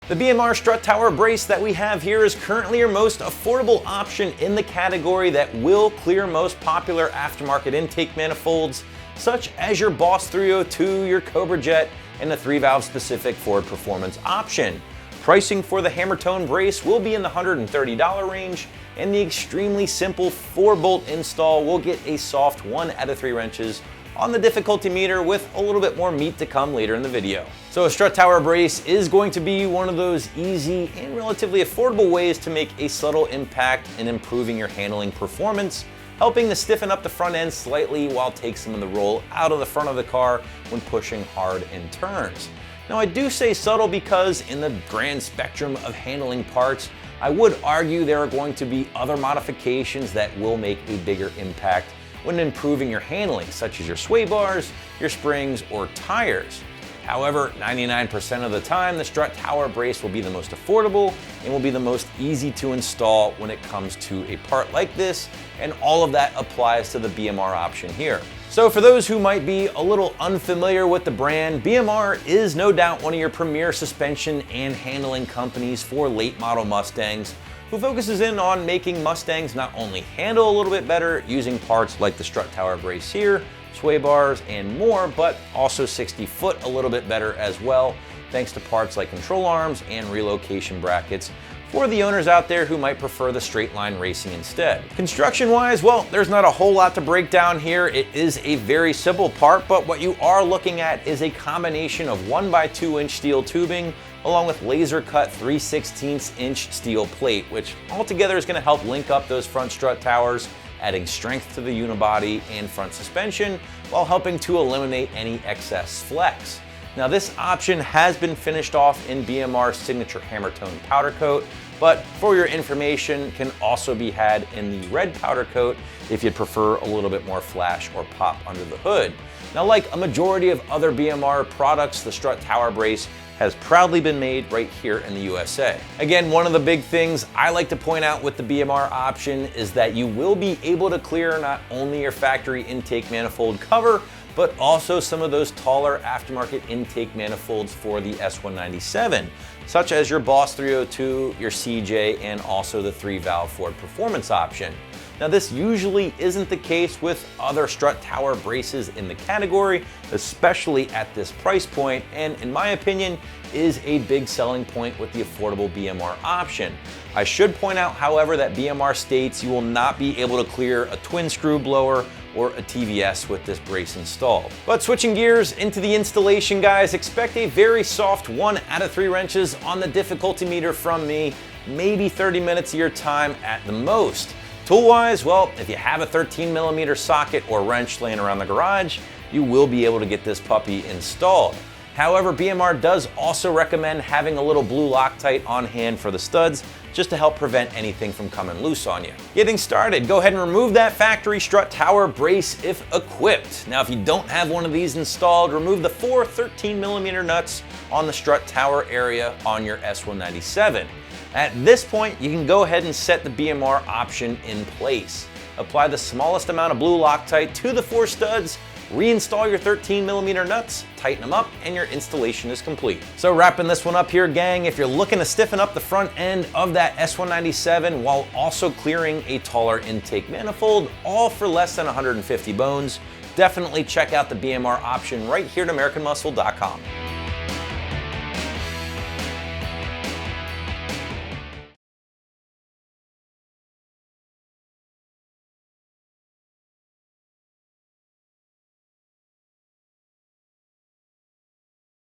The BMR strut tower brace that we have here is currently your most affordable option in the category that will clear most popular aftermarket intake manifolds, such as your Boss 302, your Cobra Jet, and the 3-valve specific Ford Performance option. Pricing for the Hammertone brace will be in the $130 range, and the extremely simple 4-bolt install will get a soft 1 out of 3 wrenches on the difficulty meter, with a little bit more meat to come later in the video. So a strut tower brace is going to be one of those easy and relatively affordable ways to make a subtle impact in improving your handling performance, helping to stiffen up the front end slightly while take some of the roll out of the front of the car when pushing hard in turns. Now I do say subtle because in the grand spectrum of handling parts, I would argue there are going to be other modifications that will make a bigger impact when improving your handling, such as your sway bars, your springs, or tires. However, 99% of the time, the strut tower brace will be the most affordable and will be the most easy to install when it comes to a part like this, and all of that applies to the BMR option here. So for those who might be a little unfamiliar with the brand, BMR is no doubt one of your premier suspension and handling companies for late model Mustangs, who focuses in on making Mustangs not only handle a little bit better using parts like the strut tower brace here, sway bars, and more, but also 60 foot a little bit better as well, thanks to parts like control arms and relocation brackets for the owners out there who might prefer the straight line racing instead. Construction wise, well, there's not a whole lot to break down here. It is a very simple part, but what you are looking at is a combination of 1x2 inch steel tubing along with laser cut 3/16 inch steel plate, which altogether is going to help link up those front strut towers, adding strength to the unibody and front suspension while helping to eliminate any excess flex. Now this option has been finished off in BMR's signature Hammertone powder coat, but for your information can also be had in the red powder coat if you'd prefer a little bit more flash or pop under the hood. Now like a majority of other BMR products, the strut tower brace has proudly been made right here in the USA. Again, one of the big things I like to point out with the BMR option is that you will be able to clear not only your factory intake manifold cover, but also some of those taller aftermarket intake manifolds for the S197, such as your Boss 302, your CJ, and also the 3-valve Ford Performance option. Now this usually isn't the case with other strut tower braces in the category, especially at this price point, and in my opinion is a big selling point with the affordable BMR option. I should point out, however, that BMR states you will not be able to clear a twin screw blower or a TVS with this brace installed. But switching gears into the installation, guys, expect a very soft 1 out of 3 wrenches on the difficulty meter from me, maybe 30 minutes of your time at the most. Tool-wise, well, if you have a 13mm socket or wrench laying around the garage, you will be able to get this puppy installed. However, BMR does also recommend having a little blue Loctite on hand for the studs, just to help prevent anything from coming loose on you. Getting started, go ahead and remove that factory strut tower brace if equipped. Now, if you don't have one of these installed, remove the 4 13mm nuts on the strut tower area on your S197. At this point, you can go ahead and set the BMR option in place. Apply the smallest amount of blue Loctite to the 4 studs, reinstall your 13mm nuts, tighten them up, and your installation is complete. So wrapping this one up here, gang, if you're looking to stiffen up the front end of that S197 while also clearing a taller intake manifold, all for less than 150 bones, definitely check out the BMR option right here at AmericanMuscle.com.